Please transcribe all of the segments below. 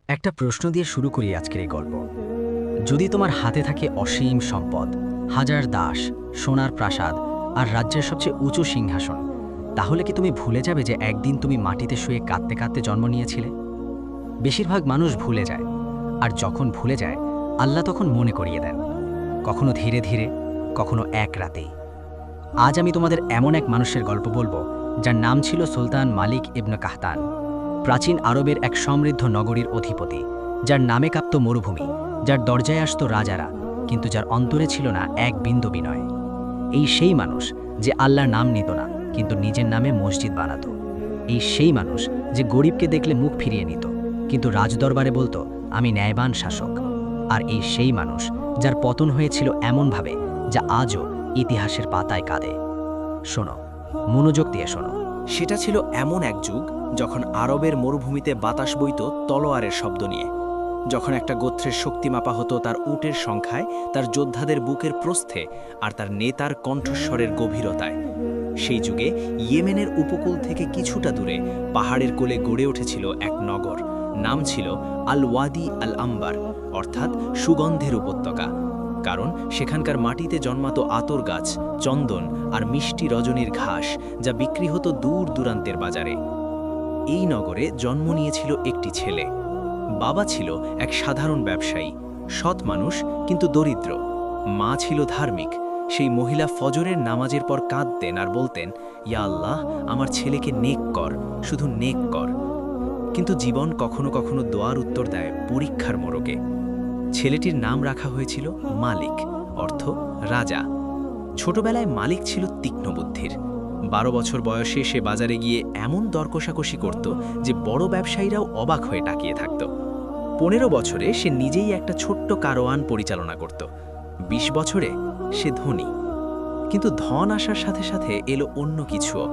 একটা প্রশ্ন দিয়ে শুরু করি আজকের এই গল্প। যদি তোমার হাতে থাকে অসীম সম্পদ, হাজার দাস, সোনার প্রাসাদ আর রাজ্যের সবচেয়ে উঁচু সিংহাসন, তাহলে কি তুমি ভুলে যাবে যে একদিন তুমি মাটিতে শুয়ে কাঁদতে কাঁদতে জন্ম নিয়েছিলে? বেশিরভাগ মানুষ ভুলে যায়, আর যখন ভুলে যায় আল্লাহ তখন মনে করিয়ে দেন, কখনো ধীরে ধীরে, কখনো এক রাতেই। আজ আমি তোমাদের এমন এক মানুষের গল্প বলবো যার নাম ছিল সুলতান মালিক ইবনে কাহতান। প্রাচীন আরবের এক সমৃদ্ধ নগরীর অধিপতি, যার নামে কাঁপত মরুভূমি, যার দরজায় আসত রাজারা, কিন্তু যার অন্তরে ছিল না এক বিন্দু বিনয়। এই সেই মানুষ যে আল্লাহর নাম নিত না, কিন্তু নিজের নামে মসজিদ বানাতো। এই সেই মানুষ যে গরিবকে দেখলে মুখ ফিরিয়ে নিত, কিন্তু রাজদরবারে বলতো আমি ন্যায়বান শাসক। আর এই সেই মানুষ যার পতন হয়েছিল এমনভাবে যা আজও ইতিহাসের পাতায় কাঁদে। শোনো, মনোযোগ দিয়ে শোনো। সেটা ছিল এমন এক যুগ যখন আরবের মরুভূমিতে বাতাস বইত তলোয়ারের শব্দ নিয়ে, যখন একটা গোত্রের শক্তি মাপা হতো তার উটের সংখ্যায়, তার যোদ্ধাদের বুকের প্রস্থে আর তার নেতার কণ্ঠস্বরের গভীরতায়। সেই যুগে ইয়েমেনের উপকূল থেকে কিছুটা দূরে পাহাড়ের কোলে গড়ে উঠেছিল এক নগর। নাম ছিল আল ওয়াদি আল আম্বার, অর্থাৎ সুগন্ধের উপত্যকা। কারণ সেখানকার মাটিতে জন্মাতো আতর গাছ, চন্দন আর মিষ্টি রজনীর ঘাস, যা বিক্রি হতো দূর দূরান্তের বাজারে। এই নগরে জন্ম নিয়েছিল একটি ছেলে। বাবা ছিল এক সাধারণ ব্যবসায়ী, সৎ মানুষ কিন্তু দরিদ্র। মা ছিল ধার্মিক। সেই মহিলা ফজরের নামাজের পর কাঁদতেন আর বলতেন, ইয়া আল্লাহ, আমার ছেলেকে নেক কর, শুধু নেক কর। কিন্তু জীবন কখনো কখনো দোয়ার উত্তর দেয় পরীক্ষার মোড়কে। ছেলেটির নাম রাখা হয়েছিল মালিক, অর্থ রাজা। ছোটবেলায় মালিক ছিল তীক্ষ্ণ বুদ্ধির। 12 বছর বয়সে সে বাজারে গিয়ে এমন দরকষাকষি করত যে বড় ব্যবসায়ীরাও অবাক হয়ে তাকিয়ে থাকত। 15 বছরে সে নিজেই একটা ছোট্ট কারওয়ান পরিচালনা করত। 20 বছরে সে ধনী। কিন্তু ধন আসার সাথে সাথে এলো অন্য কিছুও,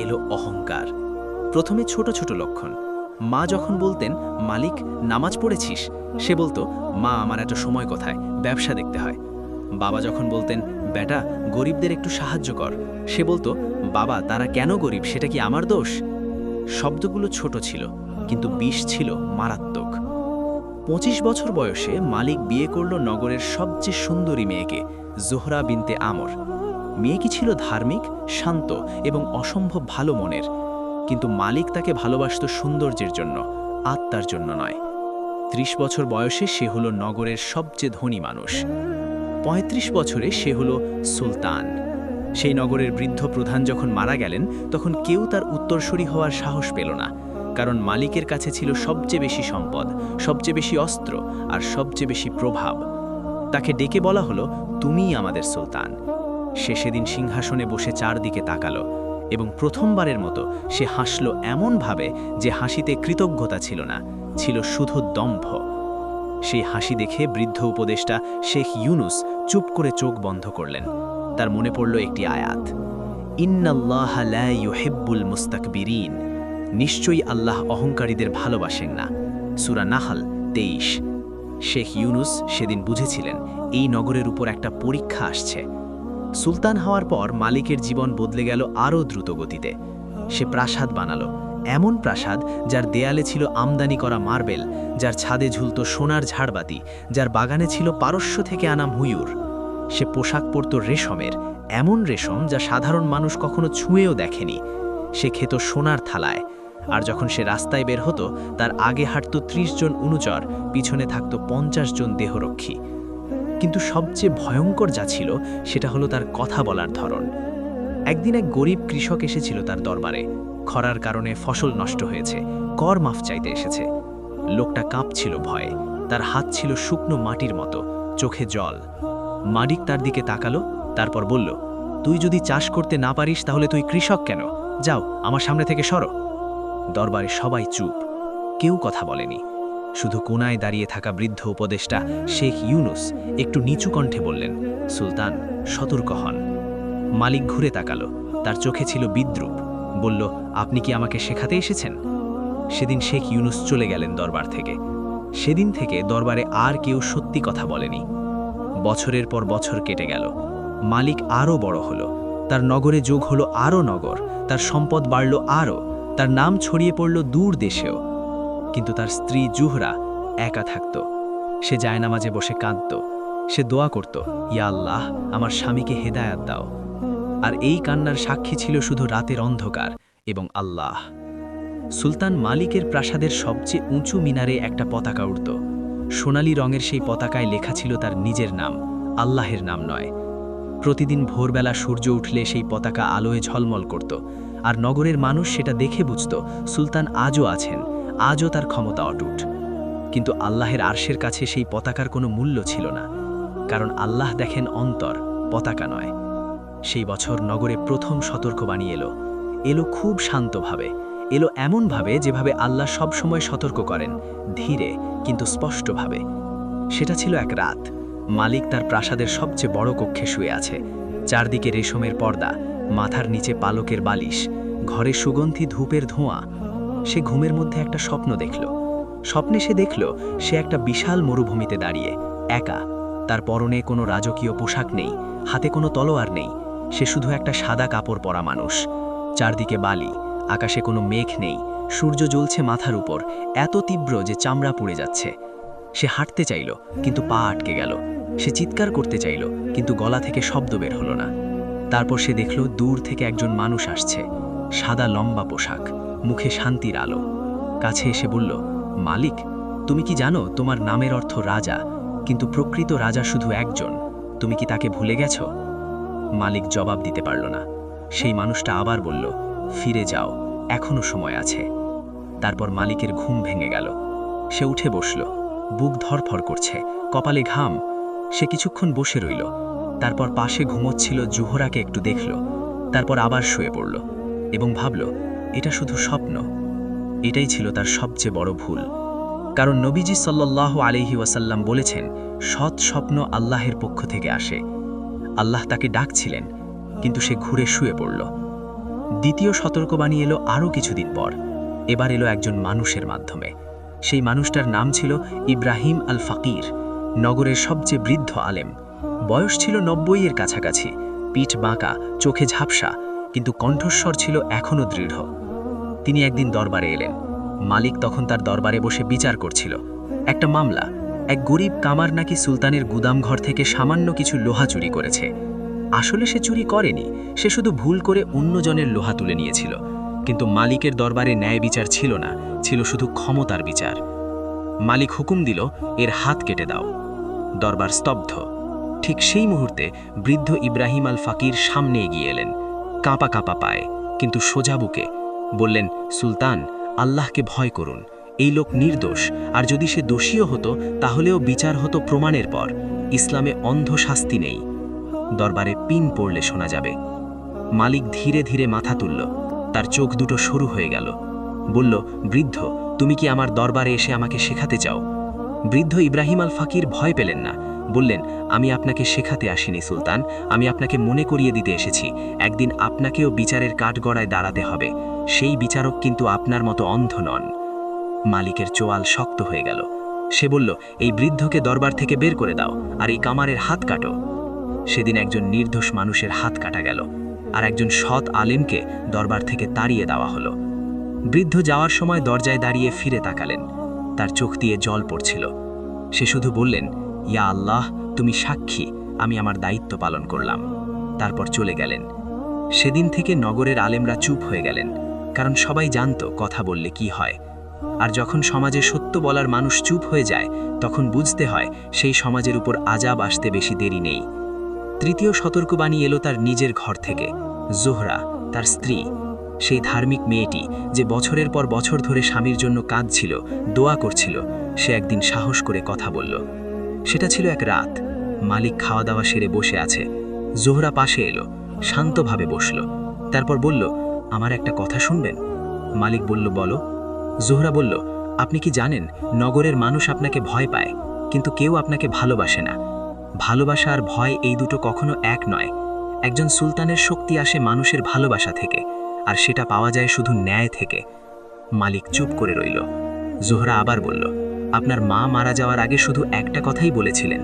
এলো অহংকার। প্রথমে ছোট ছোট লক্ষণ। মা যখন বলতেন, মালিক নামাজ পড়েছিস, সে বলতো, মা আমার এত সময় কোথায়, ব্যবসা দেখতে হয়। বাবা যখন বলতেন, বেটা গরিবদের একটু সাহায্য কর, সে বলতো, বাবা তারা কেন গরিব, সেটা কি আমার দোষ? শব্দগুলো ছোট ছিল, কিন্তু বিষ ছিল মারাত্মক। 25 বছর বয়সে মালিক বিয়ে করল নগরের সবচেয়ে সুন্দরী মেয়েকে, জোহরা বিনতে আমর। মেয়েটি ছিল ধার্মিক, শান্ত এবং অসম্ভব ভালো মনের। কিন্তু মালিক তাকে ভালোবাসত সৌন্দর্যের জন্য, আত্মার জন্য নয়। 30 বছর বয়সে সে হলো নগরের সবচেয়ে ধনী মানুষ। 35 বছরে সে হলো সুলতান। সেই নগরের বৃদ্ধ প্রধান যখন মারা গেলেন, তখন কেউ তার উত্তরসূরি হওয়ার সাহস পেল না। কারণ মালিকের কাছে ছিল সবচেয়ে বেশি সম্পদ, সবচেয়ে বেশি অস্ত্র আর সবচেয়ে বেশি প্রভাব। তাকে ডেকে বলা হলো, তুমিই আমাদের সুলতান। সে সেদিন সিংহাসনে বসে চারদিকে তাকালো, এবং প্রথমবারের মতো সে হাসল এমনভাবে যে হাসিতে কৃতজ্ঞতা ছিল না, ছিল শুধু দম্ভ। সেই হাসি দেখে বৃদ্ধ উপদেষ্টা শেখ ইউনুস চুপ করে চোখ বন্ধ করলেন। তার মনে পড়ল একটি আয়াত, ইন্নাল্লাহা লা ইউহিব্বুল মুস্তাকবিরিন, নিশ্চয়ই আল্লাহ অহংকারীদের ভালোবাসেন না। সূরা নাহল 23। শেখ ইউনুস সেদিন বুঝেছিলেন এই নগরের উপর একটা পরীক্ষা আসছে। সুলতান হওয়ার পর মালিকের জীবন বদলে গেল আরও দ্রুত গতিতে। সে প্রাসাদ বানালো, এমন প্রাসাদ যার দেয়ালে ছিল আমদানি করা মার্বেল, যার ছাদে ঝুলত সোনার ঝাড়বাতি, যার বাগানে ছিল পারস্য থেকে আনা ময়ূর। সে পোশাক পরত রেশমের, এমন রেশম যা সাধারণ মানুষ কখনো ছুঁয়েও দেখেনি। সে খেত সোনার থালায়, আর যখন সে রাস্তায় বের হতো, তার আগে হাঁটত 30 জন অনুচর, পিছনে থাকত 50 জন দেহরক্ষী। কিন্তু সবচেয়ে ভয়ঙ্কর যা ছিল সেটা হলো তার কথা বলার ধরন। একদিন এক গরিব কৃষক এসেছিল তার দরবারে। খরার কারণে ফসল নষ্ট হয়েছে, কর মাফ চাইতে এসেছে। লোকটা কাঁপছিল ভয়ে, তার হাত ছিল শুকনো মাটির মতো, চোখে জল। মালিক তার দিকে তাকালো, তারপর বলল, তুই যদি চাষ করতে না পারিস তাহলে তুই কৃষক কেন? যাও, আমার সামনে থেকে সরো। দরবারে সবাই চুপ, কেউ কথা বলেনি। শুধু কোনায় দাঁড়িয়ে থাকা বৃদ্ধ উপদেষ্টা শেখ ইউনুস একটু নিচু কণ্ঠে বললেন, সুলতান সতর্ক হন। মালিক ঘুরে তাকালো, তার চোখে ছিল বিদ্রুপ। বলল, আপনি কি আমাকে শেখাতে এসেছেন? সেদিন শেখ ইউনুস চলে গেলেন দরবার থেকে। সেদিন থেকে দরবারে আর কেউ সত্যি কথা বলেনি। বছরের পর বছর কেটে গেল। মালিক আরও বড় হলো, তার নগরে যোগ হলো আরও নগর, তার সম্পদ বাড়ল আরও, তার নাম ছড়িয়ে পড়ল দূর দেশেও। কিন্তু তার স্ত্রী জুহরা একা থাকত। সে জায়নামাজে বসে কাঁদত। সে দোয়া করত, ইয়া আল্লাহ, আমার স্বামীকে হেদায়াত দাও। আর এই কান্নার সাক্ষী ছিল শুধু রাতের অন্ধকার এবং আল্লাহ। সুলতান মালিকের প্রাসাদের সবচেয়ে উঁচু মিনারে একটা পতাকা উড়ত। সোনালী রঙের সেই পতাকায় লেখা ছিল তার নিজের নাম, আল্লাহের নাম নয়। প্রতিদিন ভোরবেলা সূর্য উঠলে সেই পতাকা আলোয় ঝলমল করত, আর নগরের মানুষ সেটা দেখে বুঝত সুলতান আজও আছেন, আজও তার ক্ষমতা অটুট। কিন্তু আল্লাহের আরশের কাছে সেই পতাকার কোনো মূল্য ছিল না, কারণ আল্লাহ দেখেন অন্তর, পতাকা নয়। সেই বছর নগরে প্রথম সতর্কবাণী এলো খুব শান্তভাবে, এলো এমনভাবে যেভাবে আল্লাহ সব সময় সতর্ক করেন, ধীরে কিন্তু স্পষ্টভাবে। সেটা ছিল এক রাত। মালিক তার প্রাসাদের সবচেয়ে বড় কক্ষে শুয়ে আছে। চারদিকে রেশমের পর্দা, মাথার নিচে পালকের বালিশ, ঘরে সুগন্ধি ধূপের ধোঁয়া। সে ঘুমের মধ্যে একটা স্বপ্ন দেখল। স্বপ্নে সে দেখল সে একটা বিশাল মরুভূমিতে দাঁড়িয়ে, একা। তার পরনে কোনো রাজকীয় পোশাক নেই, হাতে কোনো তলোয়ার নেই। সে শুধু একটা সাদা কাপড় পরা মানুষ। চারদিকে বালি, আকাশে কোনো মেঘ নেই, সূর্য জ্বলছে মাথার উপর, এত তীব্র যে চামড়া পুড়ে যাচ্ছে। সে হাঁটতে চাইল, কিন্তু পা আটকে গেল। সে চিৎকার করতে চাইল, কিন্তু গলা থেকে শব্দ বের হলো না। তারপর সে দেখল দূর থেকে একজন মানুষ আসছে, সাদা লম্বা পোশাক, মুখে শান্তির আলো। কাছে এসে বলল, মালিক, তুমি কি জানো তোমার নামের অর্থ রাজা, কিন্তু প্রকৃত রাজা শুধু একজন। তুমি কি তাকে ভুলে গেছো? মালিক জবাব দিতে পারল না। সেই মানুষটা আবার বলল, ফিরে যাও, এখনো সময় আছে। তারপর মালিকের ঘুম ভেঙে গেল। সে উঠে বসল, বুক ধরফর করছে, কপালে ঘাম। সে কিছুক্ষণ বসে রইল। তারপর পাশে ঘুমোচ্ছিল জুহরাকে একটু দেখল। তারপর আবার শুয়ে পড়ল এবং ভাবল, এটা শুধু স্বপ্ন। এটাই ছিল তার সবচেয়ে বড় ভুল। কারণ নবীজি সাল্লাল্লাহু আলাইহি ওয়াসাল্লাম বলেছেন, সৎ স্বপ্ন আল্লাহের পক্ষ থেকে আসে। আল্লাহ তাকে ডাকছিলেন, কিন্তু সে ঘুরে শুয়ে পড়ল। দ্বিতীয় সতর্কবাণী এলো আরও কিছুদিন পর। এবার এলো একজন মানুষের মাধ্যমে। সেই মানুষটার নাম ছিল ইব্রাহিম আল ফাকির, নগরের সবচেয়ে বৃদ্ধ আলেম। বয়স ছিল ৯০-এর কাছাকাছি, পিঠ বাঁকা, চোখে ঝাপসা, কিন্তু কণ্ঠস্বর ছিল এখনও দৃঢ়। তিনি একদিন দরবারে এলেন। মালিক তখন তার দরবারে বসে বিচার করছিল একটা মামলা। এক গরিব কামার নাকি সুলতানের গুদামঘর থেকে সামান্য কিছু লোহা চুরি করেছে। আসলে সে চুরি করেনি, সে শুধু ভুল করে অন্যজনের লোহা তুলে নিয়েছিল। কিন্তু মালিকের দরবারে ন্যায় বিচার ছিল না, ছিল শুধু ক্ষমতার বিচার। মালিক হুকুম দিল, এর হাত কেটে দাও। দরবার স্তব্ধ। ঠিক সেই মুহূর্তে বৃদ্ধ ইব্রাহিম আল ফাকির সামনে এগিয়ে এলেন, কাঁপা কাঁপা পায়ে, কিন্তু সোজা বুকে। বললেন, সুলতান, আল্লাহকে ভয় করুন। এই লোক নির্দোষ, আর যদি সে দোষীও হতো তাহলেও বিচার হতো প্রমাণের পর। ইসলামে অন্ধ শাস্তি নেই। দরবারে পিন পড়লে শোনা যাবে। মালিক ধীরে ধীরে মাথা তুলল, তার চোখ দুটো সরু হয়ে গেল। বলল, বৃদ্ধ, তুমি কি আমার দরবারে এসে আমাকে শেখাতে চাও? বৃদ্ধ ইব্রাহিম আল ফাকির ভয় পেলেন না। বললেন, আমি আপনাকে শেখাতে আসিনি সুলতান, আমি আপনাকে মনে করিয়ে দিতে এসেছি, একদিন আপনাকেও বিচারের কাঠগড়ায় দাঁড়াতে হবে। সেই বিচারক কিন্তু আপনার মতো অন্ধ নন। মালিকের চোয়াল শক্ত হয়ে গেল। সে বলল, এই বৃদ্ধকে দরবার থেকে বের করে দাও, আর এই কামারের হাত কাটো। সেদিন একজন নির্দোষ মানুষের হাত কাটা গেল, আর একজন সৎ আলেমকে দরবার থেকে তাড়িয়ে দেওয়া হলো। বৃদ্ধ যাওয়ার সময় দরজায় দাঁড়িয়ে ফিরে তাকালেন। তার চোখ দিয়ে জল পড়ছিল। সে শুধু বললেন, ইয়া আল্লাহ, তুমি সাক্ষী, আমি আমার দায়িত্ব পালন করলাম। তারপর চলে গেলেন। সেদিন থেকে নগরের আলেমরা চুপ হয়ে গেলেন, কারণ সবাই জানত কথা বললে কি হয়। আর যখন সমাজে সত্য বলার মানুষ চুপ হয়ে যায়, তখন বুঝতে হয় সেই সমাজের উপর আযাব আসতে বেশি দেরি নেই। তৃতীয় সতর্কবাণী এলো তার নিজের ঘর থেকে। জোহরা, তার স্ত্রী, সেই ধার্মিক মেয়েটি যে বছরের পর বছর ধরে স্বামীর জন্য কাঁদছিল, দোয়া করছিল, সে একদিন সাহস করে কথা বলল। সেটা ছিল এক রাত। মালিক খাওয়া দাওয়া সেরে বসে আছে। জোহরা পাশে এলো, শান্তভাবে বসল। তারপর বলল, আমার একটা কথা শুনবেন? মালিক বলল, বলো। জোহরা বলল, আপনি কি জানেন নগরের মানুষ আপনাকে ভয় পায়, কিন্তু কেউ আপনাকে ভালোবাসে না। ভালোবাসা আর ভয় এই দুটো কখনো এক নয়। একজন সুলতানের শক্তি আসে মানুষের ভালোবাসা থেকে, আর সেটা পাওয়া যায় শুধু ন্যায় থেকে। মালিক চুপ করে রইল। জোহরা আবার বলল, আপনার মা মারা যাওয়ার আগে শুধু একটা কথাই বলেছিলেন,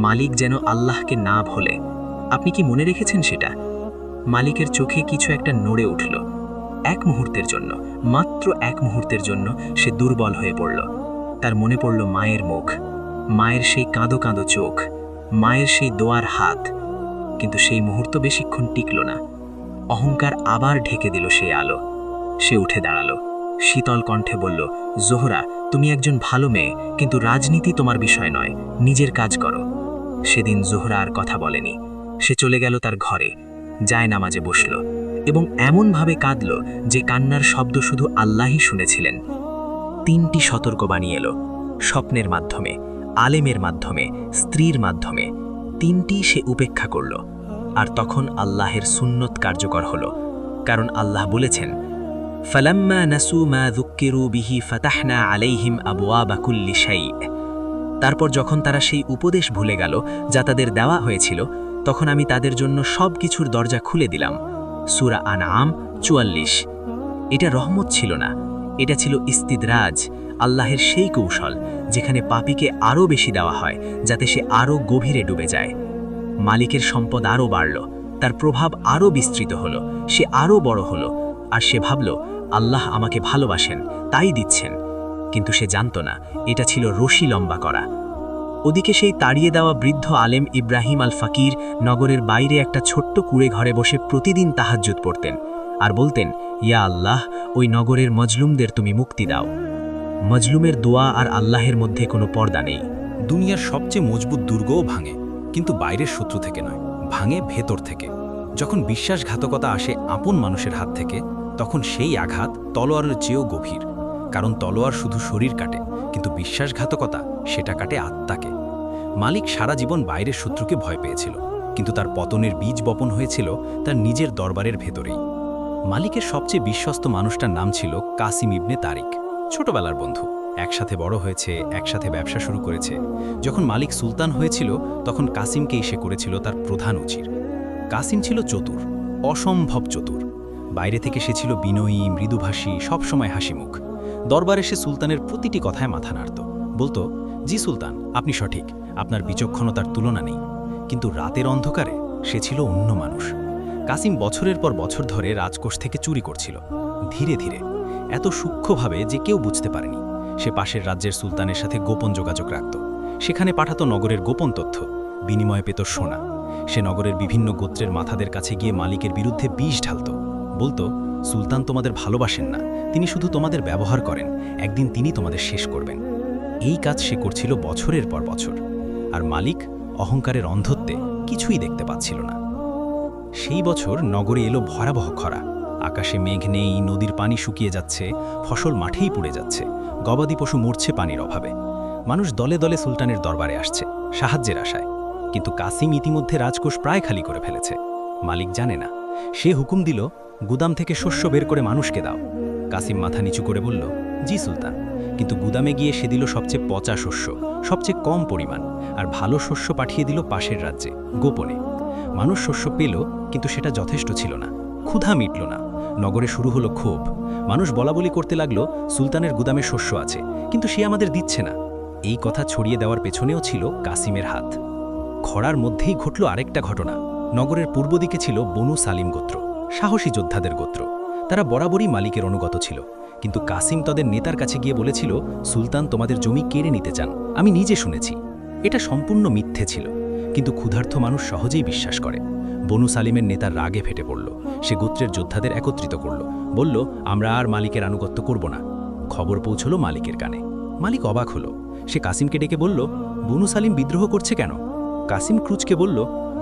মালিক যেন আল্লাহকে না ভোলে। আপনি কি মনে রেখেছেন সেটা? মালিকের চোখে কিছু একটা নড়ে উঠল। এক মুহূর্তের জন্য, মাত্র এক মুহূর্তের জন্য সে দুর্বল হয়ে পড়ল। তার মনে পড়ল মায়ের মুখ, মায়ের সেই কাঁদো কাঁদো চোখ, মায়ের সেই দোয়ার হাত। কিন্তু সেই মুহূর্ত বেশিক্ষণ টিকল না। অহংকার আবার ঢেকে দিল সেই আলো। সে উঠে দাঁড়ালো, শীতল কণ্ঠে বলল, জোহরা, তুমি একজন ভালো মেয়ে, কিন্তু রাজনীতি তোমার বিষয় নয়, নিজের কাজ করো। সেদিন জোহরা আর কথা বলেনি। সে চলে গেল তার ঘরে, জায়নামাজে বসল এবং এমনভাবে কাঁদল যে কান্নার শব্দ শুধু আল্লাহই শুনেছিলেন। 3টি সতর্কবাণী এলো, স্বপ্নের মাধ্যমে, আলেমের মাধ্যমে, স্ত্রীর মাধ্যমে। 3টি সে উপেক্ষা করল। আর তখন আল্লাহের সুন্নত কার্যকর হল, কারণ আল্লাহ বলেছেন, ফালাম্মা নাসু মা যুক্কিরু বিহি ফাতাহনা আলাইহিম আবওয়াবা কুল্লি শাই। তারপর যখন তারা সেই উপদেশ ভুলে গেল যা তাদের দেওয়া হয়েছিল, তখন আমি তাদের জন্য সব কিছুর দরজা খুলে দিলাম। সূরা আনআম 44। এটা রহমত ছিল না, এটা ছিল ইস্তিদরাজ, আল্লাহের সেই কৌশল যেখানে পাপীকে আরও বেশি দেওয়া হয় যাতে সে আরও গভীরে ডুবে যায়। মালিকের সম্পদ আরও বাড়ল, তার প্রভাব আরও বিস্তৃত হল, সে আরও বড় হল। আর সে ভাবল, আল্লাহ আমাকে ভালোবাসেন, তাই দিচ্ছেন। কিন্তু সে জানত না এটা ছিল রশি লম্বা করা। ওদিকে সেই তাড়িয়ে দেওয়া বৃদ্ধ আলেম ইব্রাহিম আল ফাকির নগরের বাইরে একটা ছোট্ট কুঁড়ে ঘরে বসে প্রতিদিন তাহাজ্জুদ পড়তেন আর বলতেন, ইয়া আল্লাহ, ওই নগরের মজলুমদের তুমি মুক্তি দাও। মজলুমের দোয়া আর আল্লাহের মধ্যে কোনো পর্দা নেই। দুনিয়ার সবচেয়ে মজবুত দুর্গও ভাঙে, কিন্তু বাইরের শত্রু থেকে নয়, ভাঙে ভেতর থেকে। যখন বিশ্বাসঘাতকতা আসে আপন মানুষের হাত থেকে, তখন সেই আঘাত তলোয়ারের চেয়েও গভীর। কারণ তলোয়ার শুধু শরীর কাটে, কিন্তু বিশ্বাসঘাতকতা সেটা কাটে আত্মাকে। মালিক সারা জীবন বাইরের শত্রুকে ভয় পেয়েছিল, কিন্তু তার পতনের বীজ বপন হয়েছিল তার নিজের দরবারের ভেতরেই। মালিকের সবচেয়ে বিশ্বস্ত মানুষটার নাম ছিল কাসিম ইবনে তারিক। ছোটবেলার বন্ধু, একসাথে বড় হয়েছে, একসাথে ব্যবসা শুরু করেছে। যখন মালিক সুলতান হয়েছিল, তখন কাসিমকেই সে করেছিল তার প্রধান উজির। কাসিম ছিল চতুর, অসম্ভব চতুর। বাইরে থেকে সে ছিল বিনয়ী, মৃদুভাষী, সবসময় হাসিমুখ। দরবারে সে সুলতানের প্রতিটি কথায় মাথা নাড়ত, বলতো, জি সুলতান, আপনি সঠিক, আপনার বিচক্ষণতার তুলনা নেই। কিন্তু রাতের অন্ধকারে সে ছিল অন্য মানুষ। কাসিম বছরের পর বছর ধরে রাজকোষ থেকে চুরি করছিল, ধীরে ধীরে, এত সূক্ষ্মভাবে যে কেউ বুঝতে পারেনি। সে পাশের রাজ্যের সুলতানের সাথে গোপন যোগাযোগ রাখত। সেখানে পাঠাতো নগরের গোপন তথ্য, বিনিময়ে পেত সোনা। সে নগরের বিভিন্ন গোত্রের মাথাদের কাছে গিয়ে মালিকের বিরুদ্ধে বিষ ঢালত, বলতো, সুলতান তোমাদের ভালোবাসেন না, তিনি শুধু তোমাদের ব্যবহার করেন, একদিন তিনি তোমাদের শেষ করবেন। এই কাজ সে করছিল বছরের পর বছর। আর মালিক অহংকারের অন্ধত্বে কিছুই দেখতে পাচ্ছিল না। সেই বছর নগরে এলো ভয়াবহ খরা। আকাশে মেঘ নেই, নদীর পানি শুকিয়ে যাচ্ছে, ফসল মাঠেই পুড়ে যাচ্ছে, গবাদি পশু মরছে পানির অভাবে। মানুষ দলে দলে সুলতানের দরবারে আসছে সাহায্যের আশায়। কিন্তু কাসিম ইতিমধ্যে রাজকোষ প্রায় খালি করে ফেলেছে। মালিক জানে না। সে হুকুম দিল, গুদাম থেকে শস্য বের করে মানুষকে দাও। কাসিম মাথা নিচু করে বলল, জি সুলতান। কিন্তু গুদামে গিয়ে সে দিল সবচেয়ে পচা শস্য, সবচেয়ে কম পরিমাণ, আর ভালো শস্য পাঠিয়ে দিল পাশের রাজ্যে, গোপনে। মানুষ শস্য পেল, কিন্তু সেটা যথেষ্ট ছিল না, ক্ষুধা মিটল না। নগরে শুরু হলো ক্ষোভ। মানুষ বলাবলি করতে লাগলো, সুলতানের গুদামে শস্য আছে, কিন্তু সে আমাদের দিচ্ছে না। এই কথা ছড়িয়ে দেওয়ার পেছনেও ছিল কাসিমের হাত। খরার মধ্যেই ঘটল আরেকটা ঘটনা। নগরের পূর্ব দিকে ছিল বনু সালিম গোত্র, সাহসী যোদ্ধাদের গোত্র। তারা বরাবরই মালিকের অনুগত ছিল। কিন্তু কাসিম তাদের নেতার কাছে গিয়ে বলেছিল, সুলতান তোমাদের জমি কেড়ে নিতে চান, আমি নিজে শুনেছি। এটা সম্পূর্ণ মিথ্যে ছিল, কিন্তু ক্ষুধার্ত মানুষ সহজেই বিশ্বাস করে। বনু সালিমের নেতার রাগে ফেটে পড়ল। সে গোত্রের যোদ্ধাদের একত্রিত করল, বলল, আমরা আর মালিকের আনুগত্য করব না। খবর পৌঁছল মালিকের কানে। মালিক অবাক হলো। সে কাসিমকে ডেকে বলল, বনু সালিম বিদ্রোহ করছে কেন? কাসিম ক্রুজকে বলল,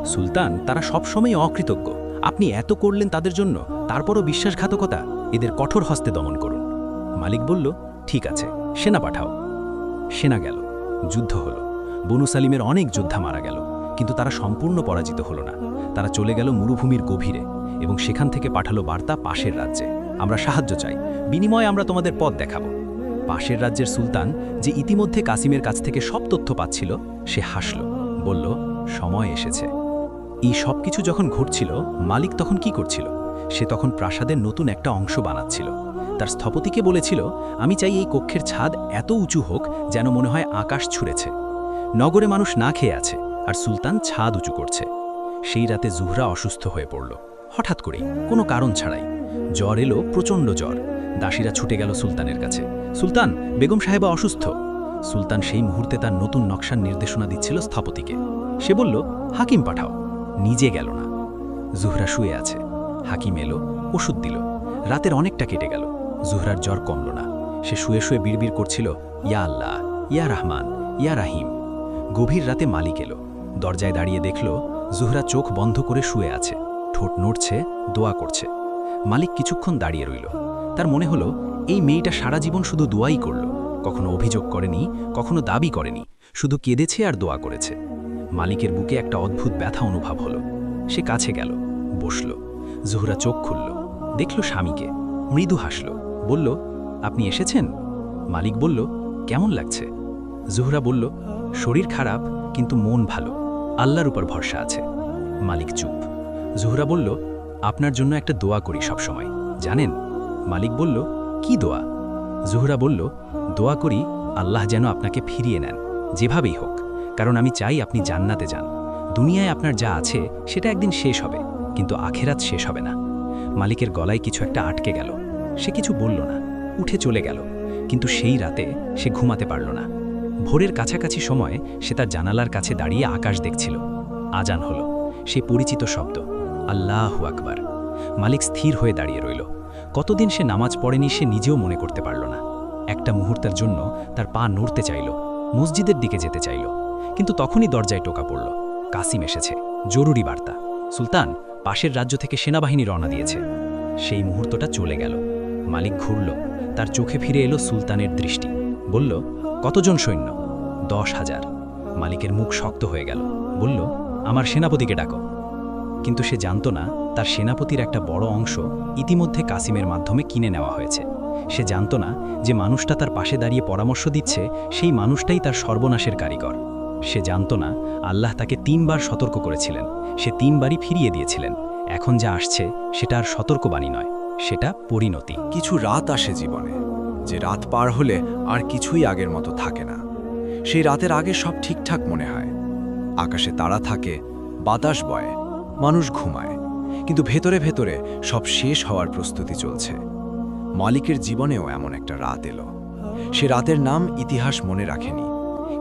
সুলতান, তারা সবসময় অকৃতজ্ঞ, আপনি এত করলেন তাদের জন্য, তারপরও বিশ্বাসঘাতকতা, এদের কঠোর হস্তে দমন করুন। মালিক বলল, ঠিক আছে, সেনা পাঠাও। সেনা গেল, যুদ্ধ হলো। বনু সালিমের অনেক যোদ্ধা মারা গেল, কিন্তু তারা সম্পূর্ণ পরাজিত হলো না। তারা চলে গেল মরুভূমির গভীরে এবং সেখান থেকে পাঠালো বার্তা পাশের রাজ্যে, আমরা সাহায্য চাই, বিনিময়ে আমরা তোমাদের পথ দেখাবো। পাশের রাজ্যের সুলতান, যে ইতিমধ্যে কাসিমের কাছ থেকে সব তথ্য পাচ্ছিল, সে হাসল, বলল, সময় এসেছে। এই সব কিছু যখন ঘটছিল, মালিক তখন কি করছিল? সে তখন প্রাসাদের নতুন একটা অংশ বানাচ্ছিল। তার স্থপতিকে বলেছিল, আমি চাই এই কক্ষের ছাদ এত উঁচু হোক যেন মনে হয় আকাশ ছুঁড়েছে। নগরে মানুষ না খেয়ে আছে, আর সুলতান ছাদ উঁচু করছে। সেই রাতে জুহরা অসুস্থ হয়ে পড়ল, হঠাৎ করেই, কোনো কারণ ছাড়াই। জ্বর এলো, প্রচণ্ড জ্বর। দাসীরা ছুটে গেল সুলতানের কাছে। সুলতান, বেগম সাহেবা অসুস্থ। সুলতান সেই মুহূর্তে তার নতুন নকশার নির্দেশনা দিচ্ছিল স্থপতিকে। সে বলল, হাকিম পাঠাও। নিজে গেল না। জুহরা শুয়ে আছে। হাকিম এলো, ওষুধ দিল। রাতের অনেকটা কেটে গেল। জুহরার জ্বর কমল না। সে শুয়ে শুয়ে বিড়বিড় করছিল, ইয়া আল্লাহ, ইয়া রহমান, ইয়া রাহিম। গভীর রাতে মালিক এলো। দরজায় দাঁড়িয়ে দেখল জুহরা চোখ বন্ধ করে শুয়ে আছে, ঠোঁট নড়ছে, দোয়া করছে। মালিক কিছুক্ষণ দাঁড়িয়ে রইল। তার মনে হলো এই মেয়েটা সারা জীবন শুধু দোয়াই করল, কখনো অভিযোগ করেনি, কখনো দাবি করেনি, শুধু কেঁদেছে আর দোয়া করেছে। মালিকের বুকে একটা অদ্ভুত ব্যথা অনুভব হলো। সে কাছে গেল, বসল। জুহরা চোখ খুলল, দেখল স্বামীকে, মৃদু হাসল, বলল, আপনি এসেছেন? মালিক বলল, কেমন লাগছে? জুহরা বলল, শরীর খারাপ, কিন্তু মন ভালো, আল্লাহর উপর ভরসা আছে। মালিক চুপ। জুহরা বলল, আপনার জন্য একটা দোয়া করি সব সময়, জানেন? মালিক বলল, কি দোয়া? জুহরা বলল, দোয়া করি আল্লাহ যেন আপনাকে ফিরিয়ে নেন, যেভাবেই হোক, কারণ আমি চাই আপনি জান্নাতে যান। দুনিয়ায় আপনার যা আছে সেটা একদিন শেষ হবে, কিন্তু আখেরাত শেষ হবে না। মালিকের গলায় কিছু একটা আটকে গেল। সে কিছু বলল না, উঠে চলে গেল। কিন্তু সেই রাতে সে ঘুমাতে পারল না। ভোরের কাছাকাছি সময় সে তার জানালার কাছে দাঁড়িয়ে আকাশ দেখছিল। আজান হলো, সে পরিচিত শব্দ, আল্লাহু আকবার। মালিক স্থির হয়ে দাঁড়িয়ে রইল। কতদিন সে নামাজ পড়েনি সে নিজেও মনে করতে পারল না। একটা মুহূর্তের জন্য তার পা নড়তে চাইল, মসজিদের দিকে যেতে চাইল। কিন্তু তখনই দরজায় টোকা পড়ল। কাসিম এসেছে, জরুরি বার্তা। সুলতান, পাশের রাজ্য থেকে সেনাবাহিনী রওনা দিয়েছে। সেই মুহূর্তটা চলে গেল। মালিক ঘুরল, তার চোখে ফিরে এলো সুলতানের দৃষ্টি। বলল, কতজন সৈন্য? 10,000। মালিকের মুখ শক্ত হয়ে গেল। বলল, আমার সেনাপতিকে ডাকো। কিন্তু সে জানত না তার সেনাপতির একটা বড় অংশ ইতিমধ্যে কাসিমের মাধ্যমে কিনে নেওয়া হয়েছে। সে জানত না যে মানুষটা তার পাশে দাঁড়িয়ে পরামর্শ দিচ্ছে সেই মানুষটাই তার সর্বনাশের কারিগর। সে জানত না আল্লাহ তাকে 3 বার সতর্ক করেছিলেন, সে 3 বারই ফিরিয়ে দিয়েছিলেন। এখন যা আসছে সেটা আর সতর্কবাণী নয়, সেটা পরিণতি। কিছু রাত আসে জীবনে, যে রাত পার হলে আর কিছুই আগের মতো থাকে না। সেই রাতের আগে সব ঠিকঠাক মনে হয়। আকাশে তারা থাকে, বাতাস বয়, মানুষ ঘুমায়, কিন্তু ভেতরে ভেতরে সব শেষ হওয়ার প্রস্তুতি চলছে। মালিকের জীবনেও এমন একটা রাত এলো। সে রাতের নাম ইতিহাস মনে রাখেনি,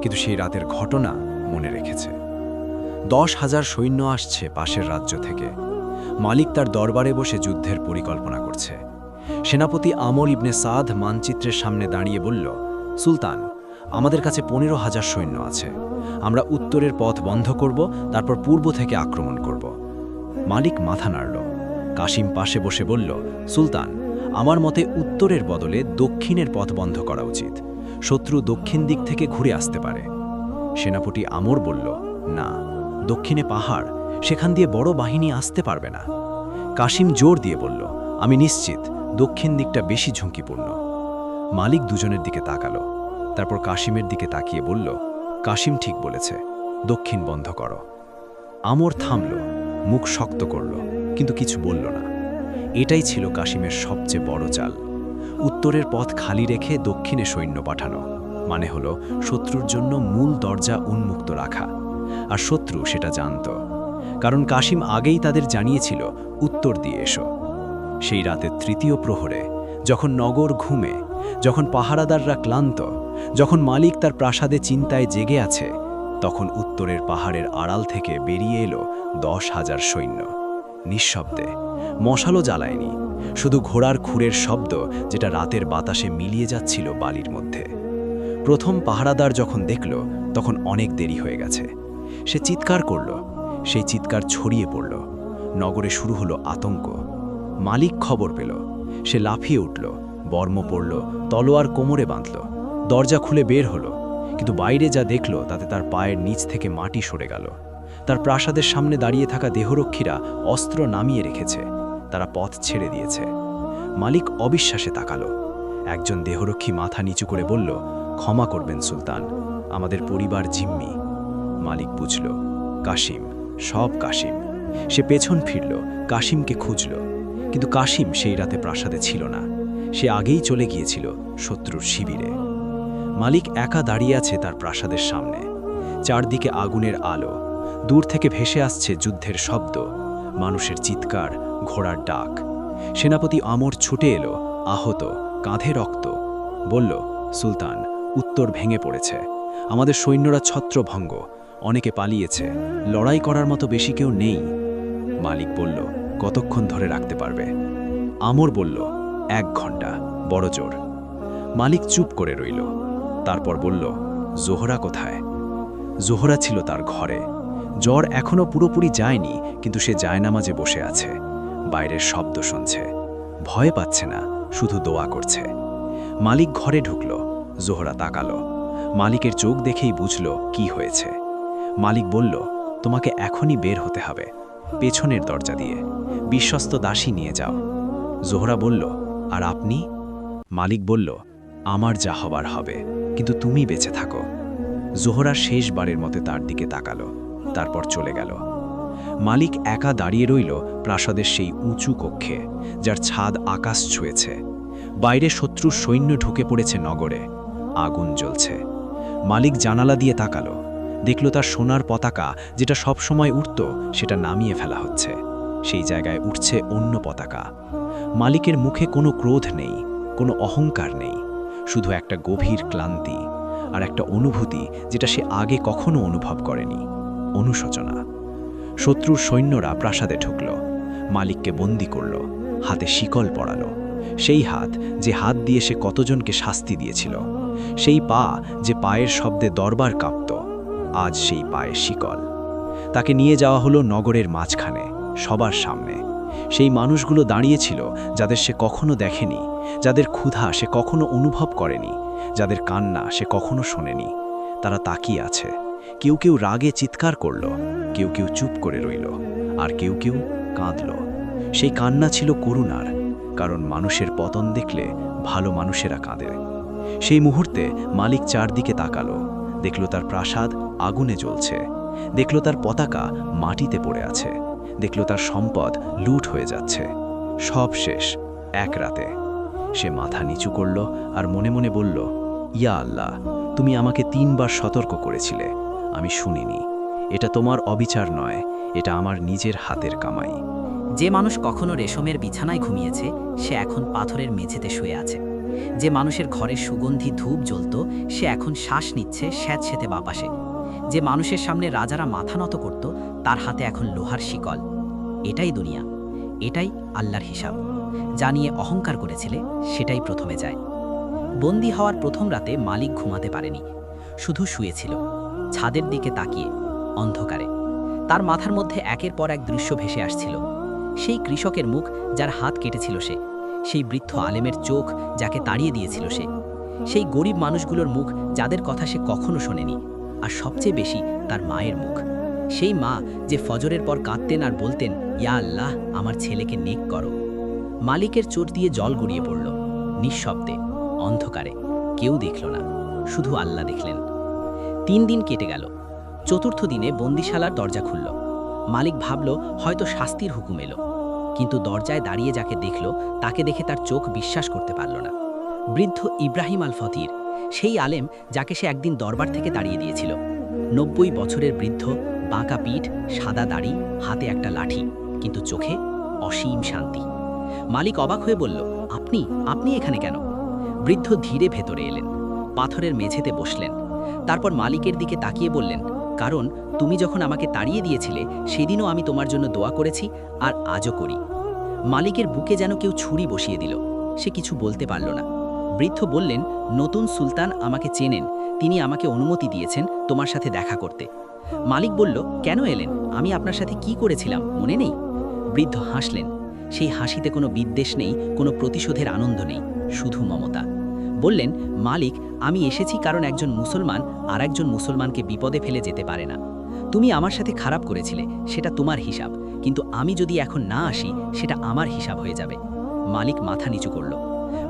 কিন্তু সেই রাতের ঘটনা মনে রেখেছে। 10,000 সৈন্য আসছে পাশের রাজ্য থেকে। মালিক তার দরবারে বসে যুদ্ধের পরিকল্পনা করছে। সেনাপতি আমর ইবনে সাদ মানচিত্রের সামনে দাঁড়িয়ে বলল, সুলতান, আমাদের কাছে 15,000 সৈন্য আছে। আমরা উত্তরের পথ বন্ধ করব, তারপর পূর্ব থেকে আক্রমণ করব। মালিক মাথা নাড়ল। কাসিম পাশে বসে বলল, সুলতান, আমার মতে উত্তরের বদলে দক্ষিণের পথ বন্ধ করা উচিত। শত্রু দক্ষিণ দিক থেকে ঘুরে আসতে পারে। সেনাপতি আমর বলল, না, দক্ষিণে পাহাড়, সেখান দিয়ে বড় বাহিনী আসতে পারবে না। কাসিম জোর দিয়ে বলল, আমি নিশ্চিত দক্ষিণ দিকটা বেশি ঝুঁকিপূর্ণ। মালিক দুজনের দিকে তাকালো, তারপর কাসিমের দিকে তাকিয়ে বলল, কাসিম ঠিক বলেছে, দক্ষিণ বন্ধ করো। আমর থামল, মুখ শক্ত করল, কিন্তু কিছু বলল না। এটাই ছিল কাসিমের সবচেয়ে বড় চাল। উত্তরের পথ খালি রেখে দক্ষিণে সৈন্য পাঠানো, মানে হলো শত্রুর জন্য মূল দরজা উন্মুক্ত রাখা। আর শত্রু সেটা জানত, কারণ কাসিম আগেই তাদের জানিয়েছিল উত্তর দিয়ে এসো। সেই রাতের 3য় প্রহরে, যখন নগর ঘুমে, যখন পাহারাদাররা ক্লান্ত, যখন মালিক তার প্রাসাদে চিন্তায় জেগে আছে, তখন উত্তরের পাহাড়ের আড়াল থেকে বেরিয়ে এলো 10,000 সৈন্য। নিঃশব্দে, মশালও জ্বালায়নি, শুধু ঘোড়ার খুরের শব্দ যেটা রাতের বাতাসে মিলিয়ে যাচ্ছিল বালির মধ্যে। প্রথম পাহারাদার যখন দেখল, তখন অনেক দেরি হয়ে গেছে। সে চিৎকার করল, সেই চিৎকার ছড়িয়ে পড়ল। নগরে শুরু হলো আতঙ্ক। মালিক খবর পেল, সে লাফিয়ে উঠল, বর্ম পড়ল, তলোয়ার কোমরে বাঁধল, দরজা খুলে বের হলো। কিন্তু বাইরে যা দেখল তাতে তার পায়ের নিচ থেকে মাটি সরে গেল। তার প্রাসাদের সামনে দাঁড়িয়ে থাকা দেহরক্ষীরা অস্ত্র নামিয়ে রেখেছে, তারা পথ ছেড়ে দিয়েছে। মালিক অবিশ্বাসে তাকালো। একজন দেহরক্ষী মাথা নিচু করে বলল, ক্ষমা করবেন সুলতান, আমাদের পরিবার জিম্মি। মালিক বুঝল, কাসিম, সব কাসিম। সে পেছন ফিরল, কাসিমকে খুঁজল, কিন্তু কাসিম সেই রাতে প্রাসাদে ছিল না। সে আগেই চলে গিয়েছিল শত্রুর শিবিরে। মালিক একা দাঁড়িয়ে আছে তার প্রাসাদের সামনে। চারদিকে আগুনের আলো, দূর থেকে ভেসে আসছে যুদ্ধের শব্দ, মানুষের চিৎকার, ঘোড়ার ডাক। সেনাপতি আমর ছুটে এলো, আহত, কাঁধে রক্ত। বলল, সুলতান, উত্তর ভেঙে পড়েছে। আমাদের সৈন্যরা ছত্রভঙ্গ, অনেকে পালিয়েছে, লড়াই করার মতো বেশি কেউ নেই। মালিক বলল, কতক্ষণ ধরে রাখতে পারবে? আমর বলল, 1 ঘন্টা, বড় জোর। মালিক চুপ করে রইল। তারপর বলল, জোহরা কোথায়? জোহরা ছিল তার ঘরে। জ্বর এখনো পুরোপুরি যায়নি, কিন্তু সে জায়নামাজে বসে আছে। বাইরের শব্দ শুনছে, ভয় পাচ্ছে না, শুধু দোয়া করছে। মালিক ঘরে ঢুকল। জোহরা তাকালো। মালিকের চোখ দেখেই বুঝল কি হয়েছে। মালিক বলল, তোমাকে এখনই বের হতে হবে, পেছনের দরজা দিয়ে। বিশ্বস্ত দাসী নিয়ে যাও। জোহরা বলল, আর আপনি? মালিক বলল, আমার যা হবার হবে, কিন্তু তুমি বেঁচে থাকো। জোহরা শেষবারের মতো তার দিকে তাকালো, তারপর চলে গেল। মালিক একা দাঁড়িয়ে রইল প্রাসাদের সেই উঁচু কক্ষে, যার ছাদ আকাশ ছুঁয়েছে। বাইরে শত্রুর সৈন্য ঢুকে পড়েছে নগরে, আগুন জ্বলছে। মালিক জানালা দিয়ে তাকালো, দেখল তার সোনার পতাকা যেটা সব সময় উঠত সেটা নামিয়ে ফেলা হচ্ছে। সেই জায়গায় উঠছে অন্য পতাকা। মালিকের মুখে কোনো ক্রোধ নেই, কোনো অহংকার নেই, শুধু একটা গভীর ক্লান্তি আর একটা অনুভূতি যেটা সে আগে কখনো অনুভব করেনি, অনুশোচনা। শত্রুর সৈন্যরা প্রাসাদে ঢুকল, মালিককে বন্দী করল, হাতে শিকল পরালো। সেই হাত, যে হাত দিয়ে সে কতজনকে শাস্তি দিয়েছিল। সেই পা, যে পায়ের শব্দে দরবার কাঁপত, আজ সেই পায়ে শিকল। তাকে নিয়ে যাওয়া হলো নগরের মাঝখানে, সবার সামনে। সেই মানুষগুলো দাঁড়িয়েছিল যাদের সে কখনো দেখেনি, যাদের ক্ষুধা সে কখনো অনুভব করেনি, যাদের কান্না সে কখনো শোনেনি। তারা তাকিয়ে আছে। কেউ কেউ রাগে চিৎকার করল, কেউ কেউ চুপ করে রইল, আর কেউ কেউ কাঁদল। সেই কান্না ছিল করুণার, কারণ মানুষের পতন দেখলে ভালো মানুষেরা কাঁদে। সেই মুহূর্তে মালিক চারদিকে তাকালো, দেখল তার প্রাসাদ আগুনে জ্বলছে, দেখল তার পতাকা মাটিতে পড়ে আছে, দেখল তার সম্পদ লুট হয়ে যাচ্ছে। সব শেষ, এক রাতে। সে মাথা নিচু করল আর মনে মনে বলল, ইয়া আল্লাহ, তুমি আমাকে 3 বার সতর্ক করেছিলে, আমি শুনিনি। এটা তোমার অবিচার নয়, এটা আমার নিজের হাতের কামাই। যে মানুষ কখনো রেশমের বিছানায় ঘুমিয়েছে, সে এখন পাথরের মেঝেতে শুয়ে আছে। যে মানুষের ঘরে সুগন্ধি ধূপ জ্বলত, সে এখন শ্বাস নিচ্ছে স্যাঁতসেঁতে বাপাসে। যে মানুষের সামনে রাজারা মাথা নত করত, তার হাতে এখন লোহার শিকল। এটাই দুনিয়া, এটাই আল্লাহর হিসাব। যা নিয়ে অহংকার করেছিলে, সেটাই প্রথমে যায়। বন্দী হওয়ার প্রথম রাতে মালিক ঘুমাতে পারেনি, শুধু শুয়েছিল, ছাদের দিকে তাকিয়ে, অন্ধকারে। তার মাথার মধ্যে একের পর এক দৃশ্য ভেসে আসছিল। সেই কৃষকের মুখ, যার হাত কেটেছিল সে, সেই বৃদ্ধ আলেমের চোখ, যাকে তাড়িয়ে দিয়েছিল সে, সেই গরিব মানুষগুলোর মুখ, যাদের কথা সে কখনো শোনেনি, আর সবচেয়ে বেশি তার মায়ের মুখ। সেই মা, যে ফজরের পর কাঁদতেন আর বলতেন, ইয়া আল্লাহ, আমার ছেলেকে নেক করো। মালিকের চোট দিয়ে জল গড়িয়ে পড়ল, নিঃশব্দে, অন্ধকারে। কেউ দেখল না, শুধু আল্লাহ দেখলেন। 3 দিন কেটে গেল। 4র্থ দিনে বন্দিশালার দরজা খুলল। মালিক ভাবল হয়তো শাস্তির হুকুম এলো, কিন্তু দরজায় দাঁড়িয়ে যাকে দেখল, তাকে দেখে তার চোখ বিশ্বাস করতে পারল না। বৃদ্ধ ইব্রাহিম আল ফতির, সেই আলেম যাকে সে একদিন দরবার থেকে তাড়িয়ে দিয়েছিল। 90 বছরের বৃদ্ধ, বাঁকা পিঠ, সাদা দাড়ি, হাতে একটা লাঠি, কিন্তু চোখে অসীম শান্তি। মালিক অবাক হয়ে বলল, আপনি আপনি এখানে কেন? বৃদ্ধ ধীরে ভেতরে এলেন, পাথরের মেঝেতে বসলেন। তারপর মালিকের দিকে তাকিয়ে বললেন, কারণ তুমি যখন আমাকে তাড়িয়ে দিয়েছিলে, সেদিনও আমি তোমার জন্য দোয়া করেছি, আর আজও করি। মালিকের বুকে যেন কেউ ছুরি বসিয়ে দিল। সে কিছু বলতে পারল না। বৃদ্ধ বললেন, নতুন সুলতান আমাকে চেনেন, তিনি আমাকে অনুমতি দিয়েছেন তোমার সাথে দেখা করতে। মালিক বলল, কেন এলেন? আমি আপনার সাথে কি করেছিলাম মনে নেই? বৃদ্ধ হাসলেন। সেই হাসিতে কোনো বিদ্বেষ নেই, কোনো প্রতিশোধের আনন্দ নেই, শুধু মমতা। বললেন, মালিক, আমি এসেছি কারণ একজন মুসলমান আর একজন মুসলমানকে বিপদে ফেলে যেতে পারে না। তুমি আমার সাথে খারাপ করেছিলে, সেটা তোমার হিসাব, কিন্তু আমি যদি এখন না আসি, সেটা আমার হিসাব হয়ে যাবে। মালিক মাথা নিচু করল।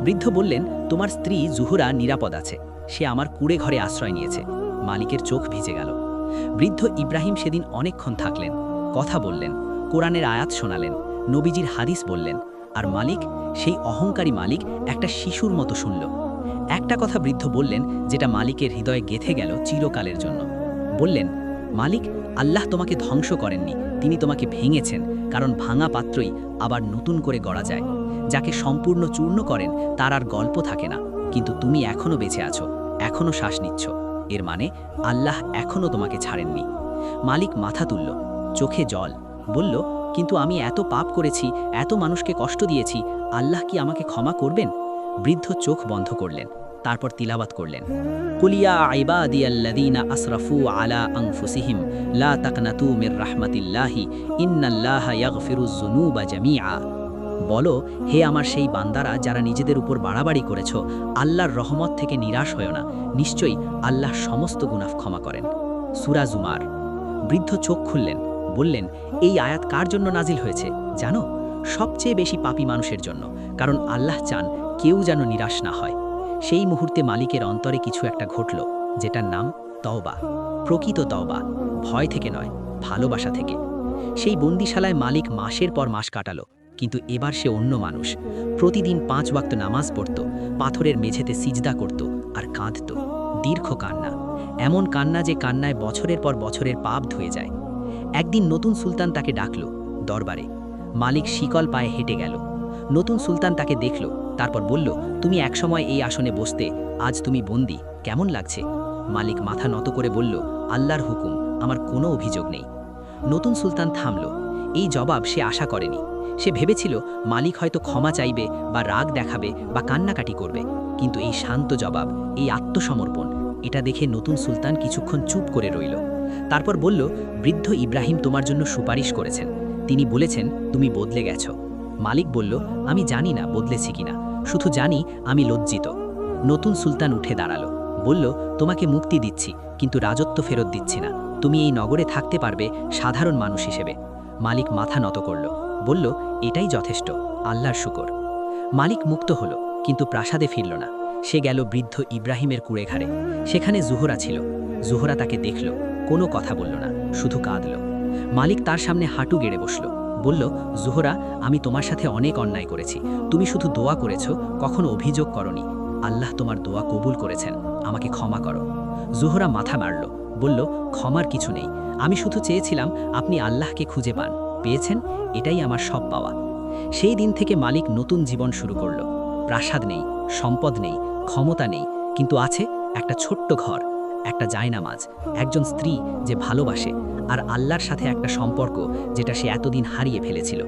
বৃদ্ধ বললেন, তোমার স্ত্রী জুহুরা নিরাপদ আছে, সে আমার কুড়ে ঘরে আশ্রয় নিয়েছে। মালিকের চোখ ভিজে গেল। বৃদ্ধ ইব্রাহিম সেদিন অনেকক্ষণ থাকলেন, কথা বললেন, কোরআনের আয়াত শোনালেন, নবীজির হাদিস বললেন, আর মালিক, সেই অহংকারী মালিক, একটা শিশুর মতো শুনল। একটা কথা বৃদ্ধ বললেন, যেটা মালিকের হৃদয়ে গেঁথে গেল চিরকালের জন্য। বললেন, মালিক, আল্লাহ তোমাকে ধ্বংস করেননি, তিনি তোমাকে ভেঙেছেন, কারণ ভাঙা পাত্রই আবার নতুন করে গড়া যায়। যাকে সম্পূর্ণ চূর্ণ করেন তার আর গল্প থাকে না, কিন্তু তুমি এখনো বেঁচে আছো, এখনো শ্বাস নিচ্ছ, এর মানে আল্লাহ এখনো তোমাকে ছাড়েননি। মালিক মাথা তুলল, চোখে জল, বলল, কিন্তু আমি এত পাপ করেছি, এত মানুষকে কষ্ট দিয়েছি, আল্লাহ কি আমাকে ক্ষমা করবেন? বৃদ্ধ চোখ বন্ধ করলেন, তারপর তিলাওয়াত করলেন, কুলিয়া ইবাদিয়াল্লাযীনা আসরাফু আলা আনফুসিহিম লা তাকনাতু মির রাহমাতিল্লাহি ইন্নাল্লাহা ইয়াগফিরুয যুনুবা জামিআ। বলো, হে আমার সেই বান্দারা যারা নিজেদের উপর বাড়াবাড়ি করেছ, আল্লাহর রহমত থেকে নিরাশ হয়ো না, নিশ্চয়ই আল্লাহ সমস্ত গুনাহ ক্ষমা করেন। সূরা জুমার। বৃদ্ধ চোখ খুললেন, বললেন, এই আয়াত কার জন্য নাজিল হয়েছে জানো? সবচেয়ে বেশি পাপী মানুষের জন্য, কারণ আল্লাহ চান কেউ যেন নিরাশ না হয়। সেই মুহূর্তে মালিকের অন্তরে কিছু একটা ঘটল, যেটার নাম তওবা। প্রকৃত তওবা, ভয় থেকে নয়, ভালোবাসা থেকে। সেই বন্দিশালায় মালিক মাসের পর মাস কাটালো, কিন্তু এবার সে অন্য মানুষ। প্রতিদিন 5 ওয়াক্ত নামাজ পড়ত, পাথরের মেঝেতে সিজদা করত আর কাঁদত, দীর্ঘ কান্না, এমন কান্না যে কান্নায় বছরের পর বছরের পাপ ধুয়ে যায়। একদিন নতুন সুলতান তাকে ডাকল দরবারে। মালিক শিকল পায়ে হেঁটে গেল। নতুন সুলতান তাকে দেখল, তারপর বলল, তুমি একসময় এই আসনে বসতে, আজ তুমি বন্দী, কেমন লাগছে? মালিক মাথা নত করে বলল, আল্লাহর হুকুম, আমার কোনো অভিযোগ নেই। নতুন সুলতান থামল। এই জবাব সে আশা করেনি। সে ভেবেছিল মালিক হয়তো ক্ষমা চাইবে বা রাগ দেখাবে বা কান্নাকাটি করবে, কিন্তু এই শান্ত জবাব, এই আত্মসমর্পণ, এটা দেখে নতুন সুলতান কিছুক্ষণ চুপ করে রইল। তারপর বলল, বৃদ্ধ ইব্রাহিম তোমার জন্য সুপারিশ করেছেন, তিনি বলেছেন তুমি বদলে গেছো। মালিক বলল, আমি জানি না বদলেছি কিনা, শুধু জানি আমি লজ্জিত। নতুন সুলতান উঠে দাঁড়ালো, বলল, তোমাকে মুক্তি দিচ্ছি, কিন্তু রাজত্ব ফেরত দিচ্ছি না। তুমি এই নগরে থাকতে পারবে সাধারণ মানুষ হিসেবে। মালিক মাথা নত করল, বলল, এটাই যথেষ্ট, আল্লাহর শুকর। মালিক মুক্ত হলো, কিন্তু প্রাসাদে ফিরল না। সে গেল বৃদ্ধ ইব্রাহিমের কুড়েঘাড়ে। সেখানে জুহরা ছিল। জুহরা তাকে দেখল, কোনো কথা বলল না, শুধু কাঁদল। মালিক তার সামনে হাঁটু গেড়ে বসল, বলল, জুহরা, আমি তোমার সাথে অনেক অন্যায় করেছি, তুমি শুধু দোয়া করেছ, কখনো অভিযোগ করনি। আল্লাহ তোমার দোয়া কবুল করেছেন, আমাকে ক্ষমা করো। জুহরা মাথা মারল, বলল, ক্ষমার কিছু নেই, আমি শুধু চেয়েছিলাম আপনি আল্লাহকে খুঁজে পান, পেয়েছেন, এটাই আমার সব পাওয়া। সেই দিন থেকে মালিক নতুন জীবন শুরু করল। প্রাসাদ নেই, সম্পদ নেই, ক্ষমতা নেই, কিন্তু আছে একটা ছোট্ট ঘর, একটা জায়নামাজ, একজন স্ত্রী যে ভালোবাসে, আর আল্লাহর সাথে একটা সম্পর্ক যেটা সে এতদিন হারিয়ে ফেলেছিল।